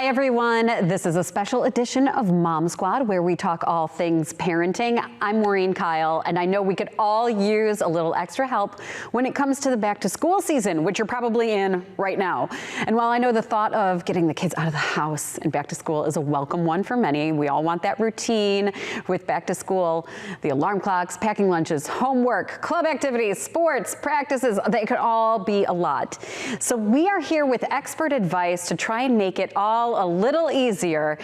Hi everyone, this is a special edition of Mom Squad where we talk all things parenting. I'm Maureen Kyle, and I know we could all use a little extra help when it comes to the back to school season, which you're probably in right now. And while I know the thought of getting the kids out of the house and back to school is a welcome one for many, we all want that routine with back to school, the alarm clocks, packing lunches, homework, club activities, sports, practices, they could all be a lot. So we are here with expert advice to try and make it all a little easier.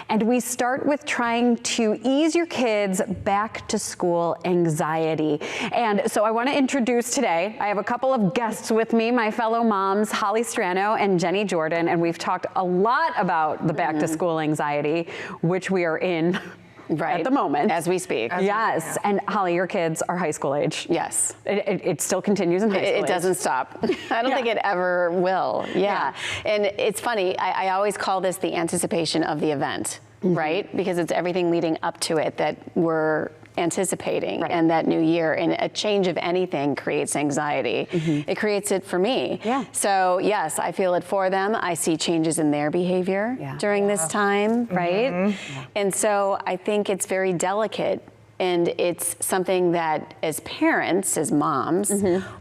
And we start with trying to ease your kids' back to school anxiety. And so I want to introduce today, I have a couple of guests with me, my fellow moms, Holly Strano and Jenny Jordan, and we've talked a lot about the back to school anxiety, which we are in at the moment. As we speak. Yes. And Holly, your kids are high school age. Yes. It still continues in high school It doesn't stop. I don't think it ever will. Yeah. And it's funny, I always call this the anticipation of the event, right? Because it's everything leading up to it that we're anticipating and that new year, and a change of anything creates anxiety. It creates it for me. So yes, I feel it for them. I see changes in their behavior during this time, right? And so I think it's very delicate, and it's something that as parents, as moms,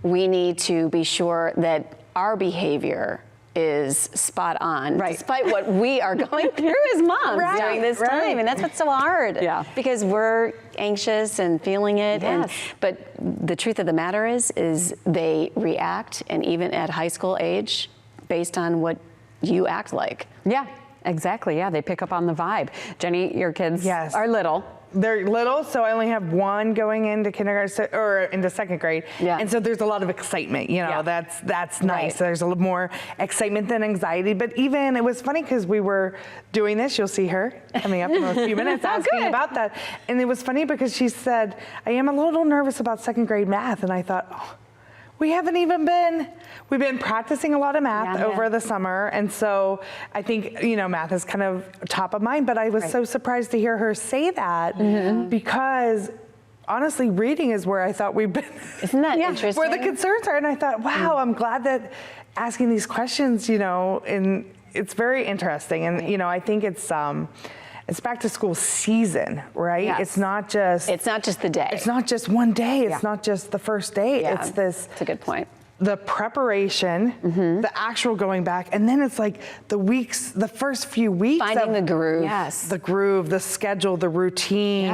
we need to be sure that our behavior is spot on, despite what we are going through as moms during this time. And that's what's so hard. Because we're anxious and feeling it. But the truth of the matter is they react, and even at high school age, based on what you act like. Yeah, exactly. Yeah, they pick up on the vibe. Jenny, your kids are little. They're little, so I only have one going into kindergarten or into second grade, and so there's a lot of excitement. You know, that's nice. There's a little more excitement than anxiety. But even it was funny because we were doing this. You'll see her coming up in a few minutes asking about that, and it was funny because she said, "I am a little nervous about second grade math," and I thought, oh, we've been practicing a lot of math over the summer, and so I think, you know, math is kind of top of mind, but I was so surprised to hear her say that because honestly, reading is where I thought we've been. Isn't that interesting? Where the concerns are, and I thought, wow, I'm glad that asking these questions, you know, and it's very interesting, and you know, I think it's back to school season, right? It's not just the day. It's not just one day. It's not just the first day. It's this. That's a good point. The preparation, the actual going back, and then it's like the first few weeks. Finding the groove. The groove, the schedule, the routine.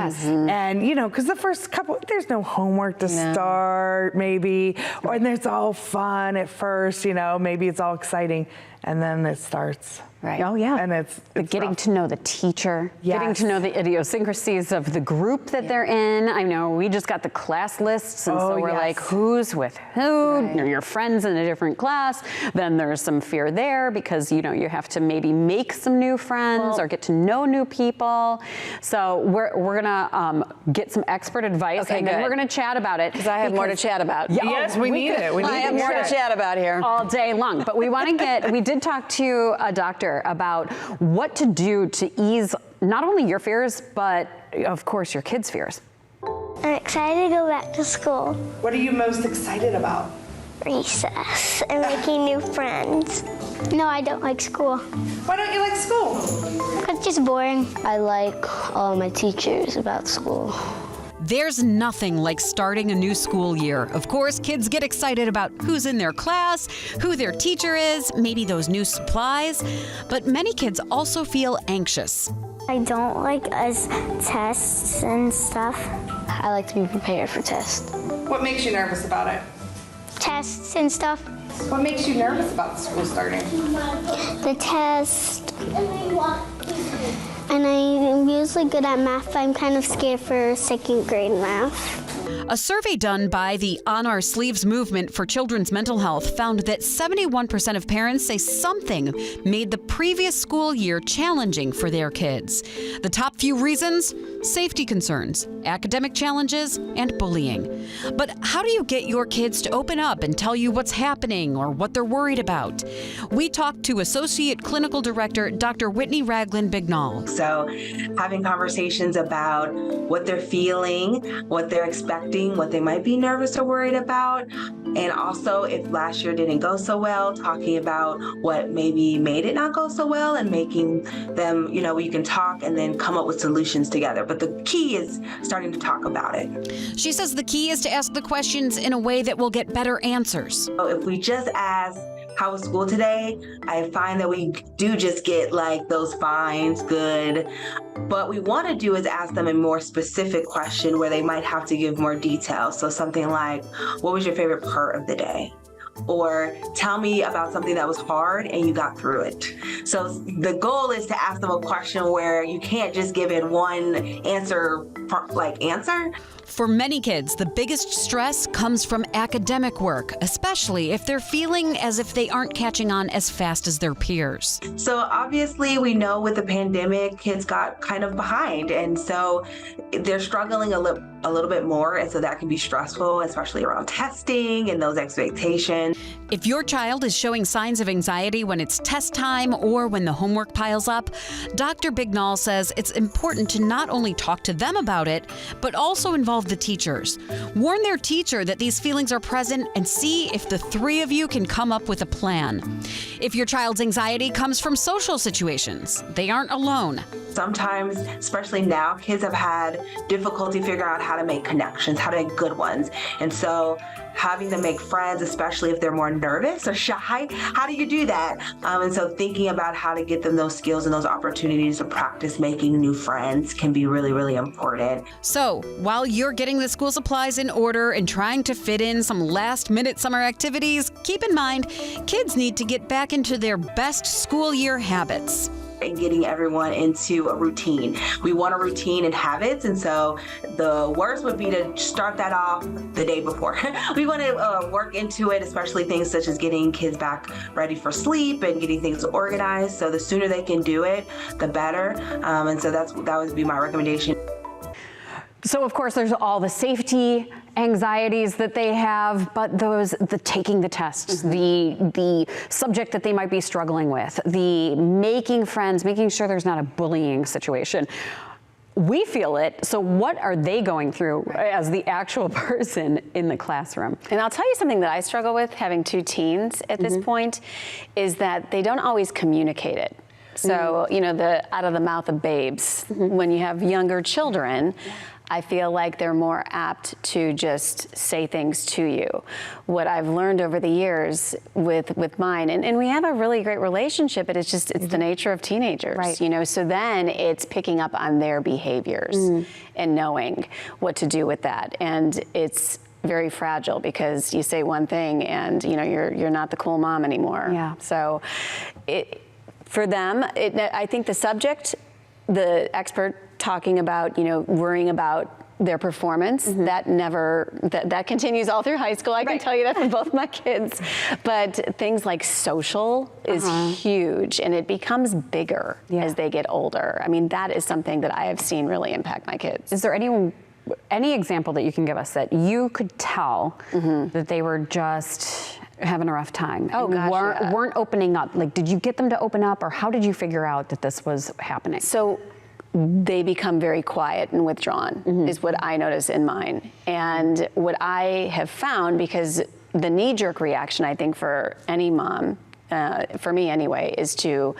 And, you know, because the first couple, there's no homework to start, maybe, and it's all fun at first, you know, maybe it's all exciting, and then it starts. Oh yeah. And it's getting to know the teacher, getting to know the idiosyncrasies of the group that they're in. I know we just got the class lists, and so we're like, who's with who? You know, your friends in a different class. Then there's some fear there because, you know, you have to maybe make some new friends or get to know new people. So we're gonna get some expert advice, and then we're gonna chat about it. Because I have more to chat about. Yes, we need it. I have more to chat about here. All day long. But we want to we did talk to a doctor about what to do to ease not only your fears, but of course your kids' fears. I'm excited to go back to school. What are you most excited about? Recess and making new friends. No, I don't like school. Why don't you like school? It's just boring. I like all my teachers about school. There's nothing like starting a new school year. Of course, kids get excited about who's in their class, who their teacher is, maybe those new supplies. But many kids also feel anxious. I don't like tests and stuff. I like to be prepared for tests. What makes you nervous about it? Tests and stuff. What makes you nervous about school starting? The test. And I'm usually good at math, but I'm kind of scared for second grade math. A survey done by the On Our Sleeves movement for children's mental health found that 71% of parents say something made the previous school year challenging for their kids. The top few reasons: safety concerns, academic challenges, and bullying. But how do you get your kids to open up and tell you what's happening or what they're worried about? We talked to Associate Clinical Director Dr. Whitney Raglin Bignall. So having conversations about what they're feeling, what they're expecting, what they might be nervous or worried about, and also if last year didn't go so well, talking about what maybe made it not go so well and making them, you can talk and then come up with solutions together. But the key is starting to talk about it. She says the key is to ask the questions in a way that will get better answers. So if we just ask, how was school today? I find that we do just get like those fines, good. What we want to do is ask them a more specific question where they might have to give more detail. So something like, what was your favorite part of the day? Or tell me about something that was hard and you got through it. So the goal is to ask them a question where you can't just give it one answer. For many kids, the biggest stress comes from academic work, especially if they're feeling as if they aren't catching on as fast as their peers. So obviously we know with the pandemic, kids got kind of behind. And so they're struggling a little bit more. And so that can be stressful, especially around testing and those expectations. If your child is showing signs of anxiety when it's test time or when the homework piles up, Dr. Bignall says it's important to not only talk to them about it, but also involve the teachers. Warn their teacher that these feelings are present and see if the three of you can come up with a plan. If your child's anxiety comes from social situations, they aren't alone. Sometimes, especially now, kids have had difficulty figuring out how to make connections, how to make good ones. And so having them make friends, especially if they're more nervous or shy, how do you do that? And so thinking about how to get them those skills and those opportunities to practice making new friends can be really, really important. So while you're getting the school supplies in order and trying to fit in some last-minute summer activities, keep in mind, kids need to get back into their best school year habits. And getting everyone into a routine. We want a routine and habits, and so the worst would be to start that off the day before. We want to work into it, especially things such as getting kids back ready for sleep and getting things organized. So the sooner they can do it, the better. And so that would be my recommendation. So of course there's all the safety anxieties that they have, but the taking the tests, the subject that they might be struggling with, the making friends, making sure there's not a bullying situation. We feel it, so what are they going through as the actual person in the classroom? And I'll tell you something that I struggle with, having two teens at this point, is that they don't always communicate it. So, the out of the mouth of babes. When you have younger children, I feel like they're more apt to just say things to you. What I've learned over the years with mine, and we have a really great relationship, but it's the nature of teenagers, right. So then it's picking up on their behaviors and knowing what to do with that. And it's very fragile because you say one thing and you're not the cool mom anymore. Yeah. So for them, I think the subject, the expert talking about, worrying about their performance, that continues all through high school. I can tell you that from both my kids. But things like social is huge, and it becomes bigger as they get older. I mean, that is something that I have seen really impact my kids. Is there any example that you can give us that you could tell that they were just having a rough time? Oh, gosh, weren't opening up? Like, did you get them to open up, or how did you figure out that this was happening? So they become very quiet and withdrawn is what I notice in mine. And what I have found, because the knee-jerk reaction, I think, for any mom, for me anyway, is to,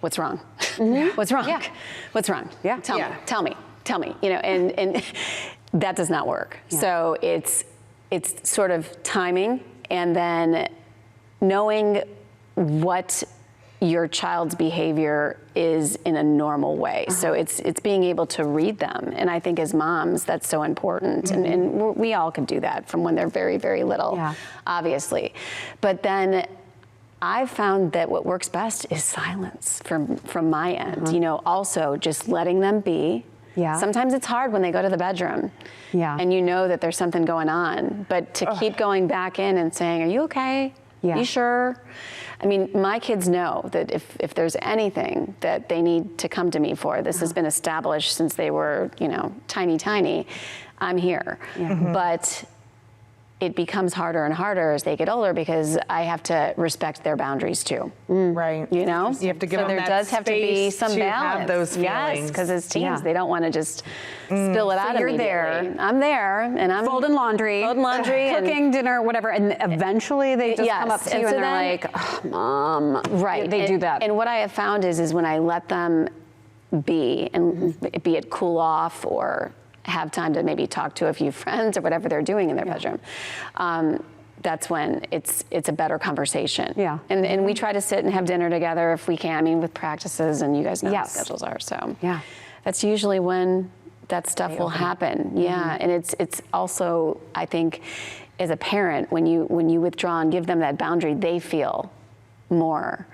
what's wrong? What's wrong? Yeah. What's wrong? Yeah. Tell me, and that does not work. Yeah. So it's sort of timing, and then knowing what your child's behavior is in a normal way. So it's being able to read them. And I think as moms, that's so important. And we all can do that from when they're very, very little, obviously. But then I've found that what works best is silence from my end. Also just letting them be. Yeah. Sometimes it's hard when they go to the bedroom. Yeah. And that there's something going on. But to keep going back in and saying, are you okay? Yeah. You sure? I mean, my kids know that if there's anything that they need to come to me for, this has been established since they were, tiny, I'm here. But it becomes harder and harder as they get older because I have to respect their boundaries too. Right. You know? You have to give so them there that does have to be space some to balance. have those feelings. Yes, because as teens, they don't want to just spill it out you're immediately. there. I'm there, and I'm folding laundry, and cooking dinner, whatever, and eventually they just come up to you and they're like, oh, Mom. Right. They do that. And what I have found is when I let them be, and be it cool off or have time to maybe talk to a few friends or whatever they're doing in their bedroom, that's when it's a better conversation. Yeah. And we try to sit and have dinner together if we can. I mean, with practices, and you guys know how Yes. schedules are. So Yeah. that's usually when that stuff will happen. Yeah. And it's also, I think, as a parent, when you withdraw and give them that boundary, they feel more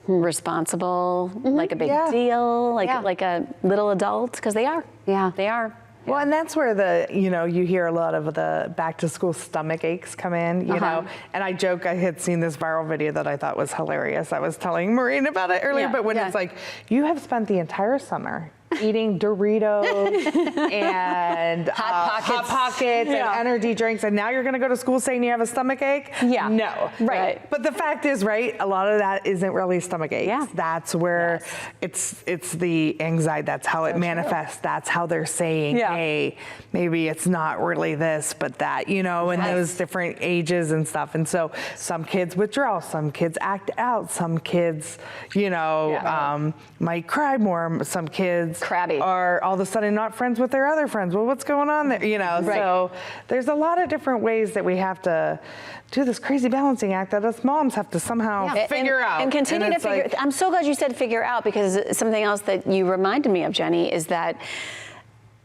responsible, like a big deal, like a little adult, because they are. Yeah. They are. Well, and that's where you hear a lot of the back to school stomach aches come in, you know. And I joke, I had seen this viral video that I thought was hilarious. I was telling Maureen about it earlier, but when it's like, you have spent the entire summer eating Doritos and Hot Pockets and energy drinks, and now you're going to go to school saying you have a stomach ache? Yeah. No. Right. But the fact is, right, a lot of that isn't really stomach aches. Yeah. That's where it's the anxiety. That's how it manifests. That's how they're saying, hey, maybe it's not really this, but that, in those different ages and stuff. And so some kids withdraw, some kids act out, some kids, might cry more, some kids crabby are all of a sudden not friends with their other friends. Well, what's going on there? So there's a lot of different ways that we have to do this crazy balancing act that us moms have to somehow figure out. And continue to figure. I'm so glad you said figure out, because something else that you reminded me of, Jenny, is that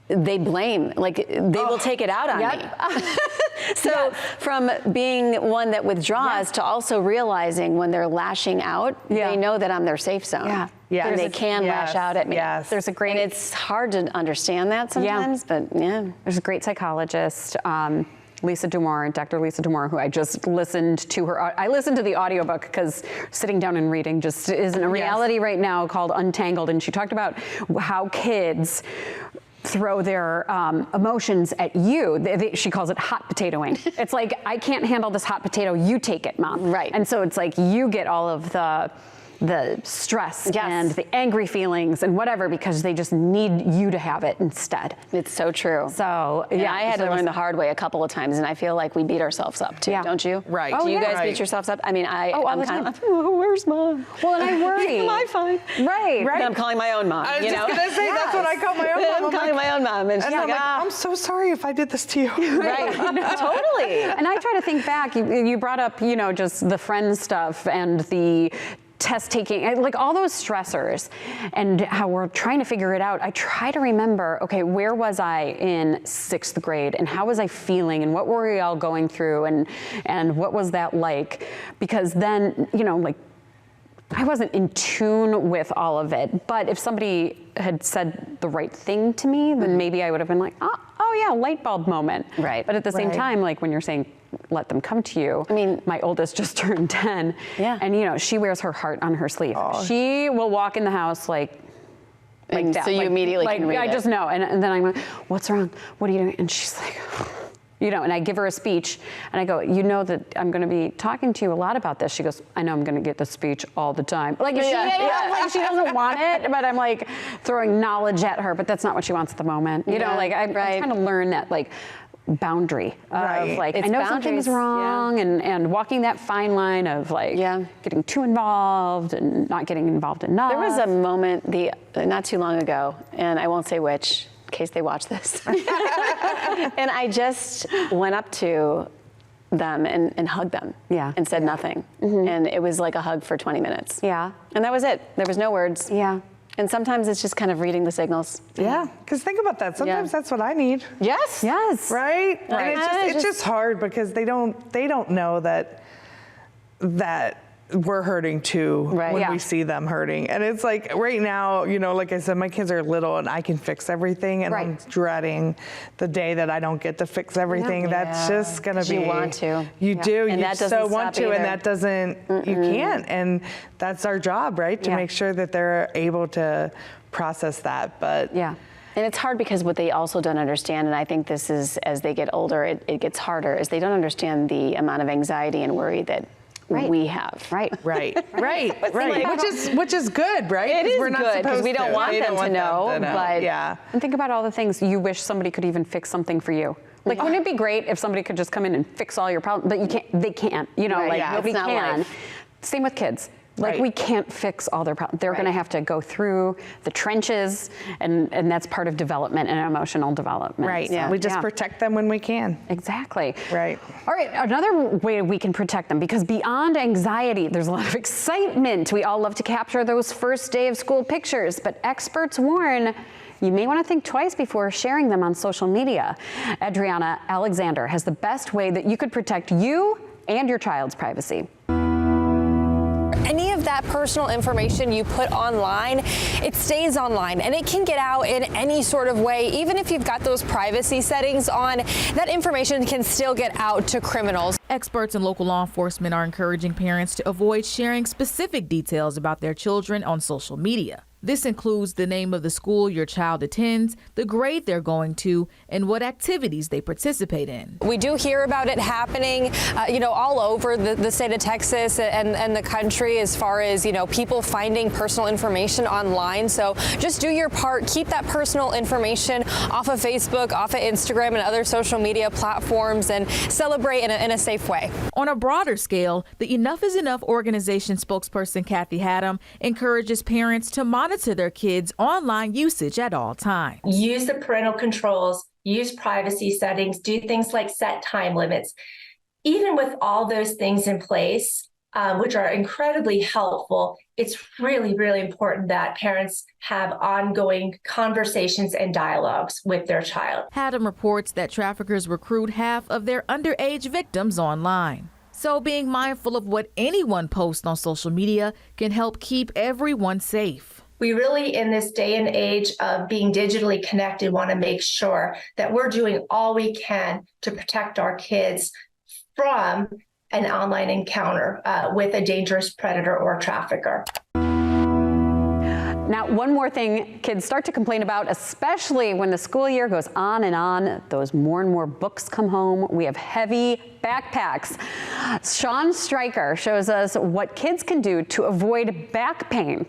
they blame, they will take it out on me. So from being one that withdraws to also realizing when they're lashing out, they know that I'm their safe zone. And they can lash out at me. There's a great. And it's hard to understand that sometimes, but There's a great psychologist, Lisa Dumore, Dr. Lisa Dumore, who I just listened to her. I listened to the audiobook because sitting down and reading just isn't a reality right now, called Untangled. And she talked about how kids throw their emotions at you. She calls it hot potatoing. It's like, I can't handle this hot potato, you take it, Mom. Right. And so it's like you get all of the stress and the angry feelings and whatever, because they just need you to have it instead. It's so true. So I had to learn the hard way a couple of times, and I feel like we beat ourselves up too, don't you? Right. Do you guys beat yourselves up? I mean, I'm kind of, where's Mom? Well, and I worry. Am I fine? Right. Then I'm calling my own mom. I was just going to say, that's what I call my own mom. I'm calling my own mom, and she's I'm like, I'm so sorry if I did this to you. Right. Totally. And I try to think back. You brought up, just the friends stuff and the test taking, like all those stressors, and how we're trying to figure it out. I try to remember, okay, where was I in 6th grade, and how was I feeling, and what were we all going through, and what was that like? Because then, I wasn't in tune with all of it, but if somebody had said the right thing to me, then maybe I would have been like, oh yeah, light bulb moment. Right. But at the same time, like when you're saying, let them come to you. I mean, my oldest just turned 10. Yeah. And she wears her heart on her sleeve. She will walk in the house like that. So you immediately can read I it. just know. And then I'm like, what's wrong? What are you doing? And she's like, and I give her a speech, and I go, that I'm going to be talking to you a lot about this. She goes, I know I'm going to get the speech all the time. Like, like she doesn't want it, but I'm like throwing knowledge at her, but that's not what she wants at the moment. I'm trying to learn that boundary of I know something's wrong, and walking that fine line of getting too involved and not getting involved enough. There was a moment not too long ago, and I won't say which, in case they watch this. And I just went up to them and hugged them and said nothing. And it was like a hug for 20 minutes. Yeah. And that was it. There was no words. Yeah. And sometimes it's just kind of reading the signals. Yeah, because think about that. Sometimes that's what I need. Yes. Yes. Right? And it's just hard because they don't know that we're hurting too Right. when Yeah. we see them hurting. And it's like right now, like I said, my kids are little and I can fix everything, and I'm dreading the day that I don't get to fix everything. That's just gonna be. You want to. You do. And you that doesn't so want stop to, and either. that doesn't. You can't, and that's our job, right? To make sure that they're able to process that. But Yeah. And it's hard because what they also don't understand, and I think this is as they get older, it gets harder, is they don't understand the amount of anxiety and worry that we have. Right. right. Which is good, right? It 'Cause is we're not good, 'cause supposed we don't to. want They them to know, but- yeah. And think about all the things you wish somebody could even fix something for you. Like, wouldn't it be great if somebody could just come in and fix all your problems? But you can't. They can't. Nobody It's not can. life. Same with kids. Like, Right. we can't fix all their problems. They're going to have to go through the trenches, and that's part of development and emotional development. Right. So, We just protect them when we can. Exactly. Right. All right, another way we can protect them, because beyond anxiety, there's a lot of excitement. We all love to capture those first day of school pictures, but experts warn you may want to think twice before sharing them on social media. Adriana Alexander has the best way that you could protect you and your child's privacy. Any of that personal information you put online, it stays online, and it can get out in any sort of way. Even if you've got those privacy settings on, that information can still get out to criminals. Experts and local law enforcement are encouraging parents to avoid sharing specific details about their children on social media. This includes the name of the school your child attends, the grade they're going to, and what activities they participate in. We do hear about it happening, all over the state of Texas and the country, as far as, people finding personal information online. So just do your part. Keep that personal information off of Facebook, off of Instagram, and other social media platforms, and celebrate in a safe way. On a broader scale, the Enough is Enough organization spokesperson Kathy Haddam encourages parents to monitor their kids' online usage at all times. Use the parental controls, use privacy settings, do things like set time limits. Even with all those things in place, which are incredibly helpful, it's really, really important that parents have ongoing conversations and dialogues with their child. Haddam reports that traffickers recruit half of their underage victims online. So being mindful of what anyone posts on social media can help keep everyone safe. We really, in this day and age of being digitally connected, want to make sure that we're doing all we can to protect our kids from an online encounter with a dangerous predator or trafficker. Now, one more thing kids start to complain about, especially when the school year goes on and on, those more and more books come home. We have heavy backpacks. Sean Stryker shows us what kids can do to avoid back pain.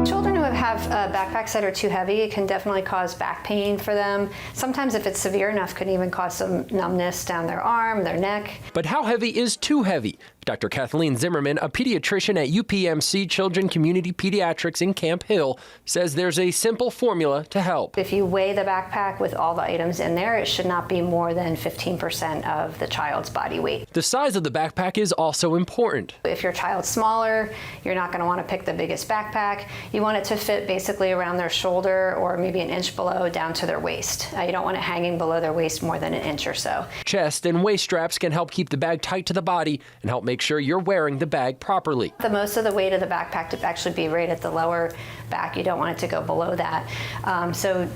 Children who have backpacks that are too heavy, it can definitely cause back pain for them. Sometimes if it's severe enough, can even cause some numbness down their arm, their neck. But how heavy is too heavy? Dr. Kathleen Zimmerman, a pediatrician at UPMC Children Community Pediatrics in Camp Hill, says there's a simple formula to help. If you weigh the backpack with all the items in there, it should not be more than 15% of the child's body weight. The size of the backpack is also important. If your child's smaller, you're not going to want to pick the biggest backpack. You want it to fit basically around their shoulder or maybe an inch below down to their waist. You don't want it hanging below their waist more than an inch or so. Chest and waist straps can help keep the bag tight to the body and help make sure you're wearing the bag properly. The most of the weight of the backpack to actually be right at the lower back. You don't want it to go below that. So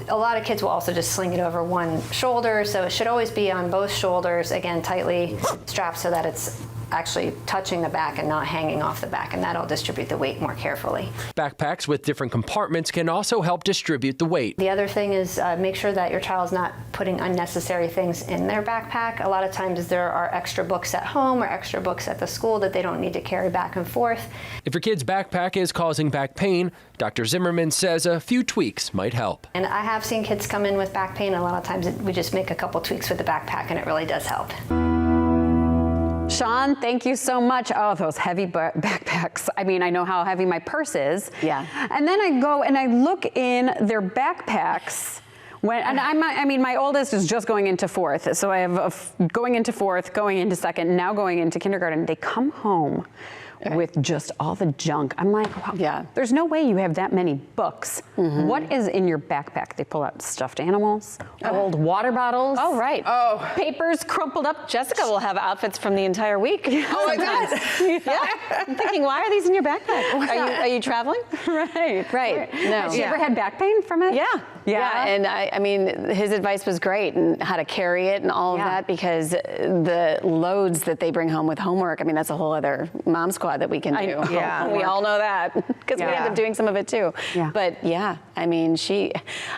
a lot of kids will also just sling it over one shoulder. So it should always be on both shoulders, again, tightly strapped so that it's actually touching the back and not hanging off the back, and that'll distribute the weight more carefully. Backpacks with different compartments can also help distribute the weight. The other thing is make sure that your child's not putting unnecessary things in their backpack. A lot of times there are extra books at home or extra books at the school that they don't need to carry back and forth. If your kid's backpack is causing back pain, Dr. Zimmerman says a few tweaks might help. And I have seen kids come in with back pain. A lot of times we just make a couple tweaks with the backpack and it really does help. Sean, thank you so much. Oh, those heavy backpacks. I mean, I know how heavy my purse is. Yeah. And then I go and I look in their backpacks. My oldest is just going into fourth. So I have going into fourth, going into second, now going into kindergarten. They come home with just all the junk. I'm like, wow, there's no way you have that many books. What is in your backpack? They pull out stuffed animals, old water bottles. Oh, right. Papers crumpled up. Jessica will have outfits from the entire week. Oh my God. Yeah. I'm thinking, why are these in your backpack? Are you traveling? Right. No. Has she ever had back pain from it? Yeah. And I mean, his advice was great, and how to carry it and all of that, because the loads that they bring home with homework, I mean, that's a whole other mom squad that we can do. We all know that, because we end up doing some of it too. But I mean,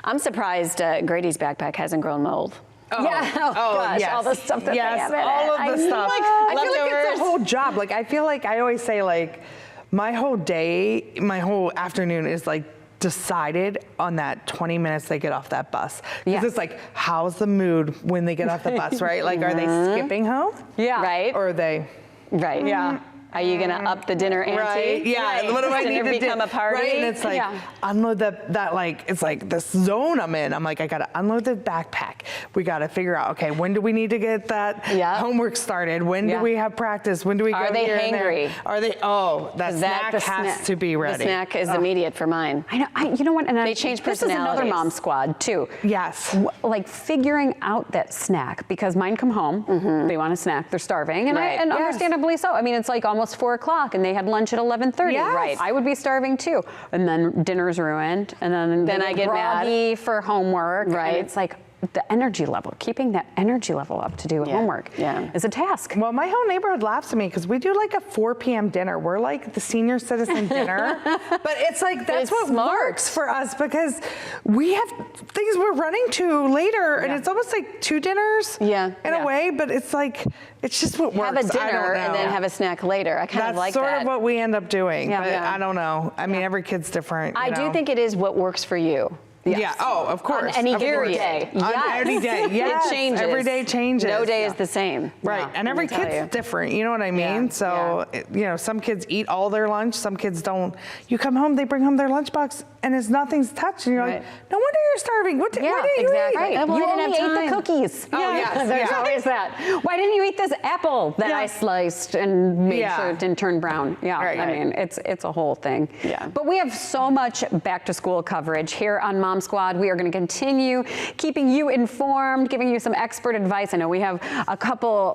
I'm surprised Grady's backpack hasn't grown mold. Gosh, all the stuff that they have in it. all of the stuff. I feel like leftovers. it's a whole job. Like, I feel like I always say, like, my whole day, my whole afternoon is like decided on that 20 minutes they get off that bus. Because it's like, how's the mood when they get off the bus, right? Like, are they skipping home? Right. Or are they? Right. Are you going to up the dinner ante? Right. Yeah. What do I need to become a party? Right. And it's like, unload that like, it's like this zone I'm in. I'm like, I got to unload the backpack. We got to figure out, okay, when do we need to get that homework started? When do we have practice? When do we go Are they here and hangry? there? Are they, that snack has to be ready. The snack is immediate for mine. I know. You know what? And they change this is another personalities. mom squad too. Yes. Like figuring out that snack, because mine come home, they want a snack, they're starving, and and understandably so. I mean, it's like almost 4 o'clock, and they had lunch at 11:30. Yes. Right. I would be starving too, and then dinner's ruined, and then I get groggy for homework. Right. And it's like the energy level, keeping that energy level up to do homework is a task. Well, my whole neighborhood laughs at me because we do like a 4 p.m. dinner. We're like the senior citizen dinner. But it's like, that's what works for us, because we have things we're running to later, and it's almost like 2 dinners in a way, but it's like, it's just what works. Have a dinner and then have a snack later. I kind of like that. That's sort of what we end up doing, but I don't know. I mean, every kid's different. I do think it is what works for you. Yeah. Oh, of course. On any given day. On any day. Yes. It changes. Every day changes. No day is the same. Right. And every kid's different. You know what I mean? So, you know, some kids eat all their lunch. Some kids don't. You come home, they bring home their lunchbox, and nothing's touched. And you're like, no wonder you're starving. Why didn't you eat? Right. You only ate the cookies. Oh, yes. There's always that. Why didn't you eat this apple that I sliced and made sure it didn't turn brown? I mean, it's a whole thing. But we have so much back to school coverage here on Mom Squad. We are going to continue keeping you informed, giving you some expert advice. I know we have a couple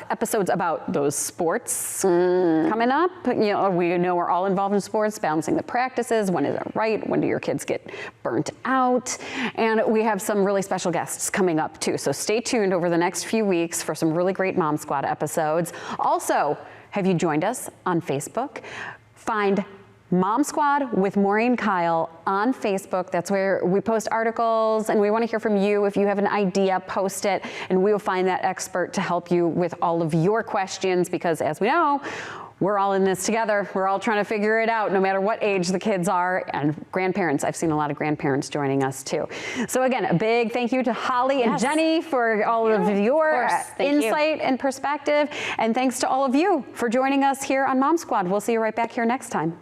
episodes about those sports coming up. You know, we know we're all involved in sports, balancing the practices. When is it right? When do your kids get burnt out? And we have some really special guests coming up too. So stay tuned over the next few weeks for some really great Mom Squad episodes. Also, have you joined us on Facebook? Find Mom Squad with Maureen Kyle on Facebook. That's where we post articles, and we want to hear from you. If you have an idea, post it, and we will find that expert to help you with all of your questions, because as we know, we're all in this together. We're all trying to figure it out, no matter what age the kids are, and grandparents. I've seen a lot of grandparents joining us too. So again, a big thank you to Holly and Jenny for all of your insight and perspective. And thanks to all of you for joining us here on Mom Squad. We'll see you right back here next time.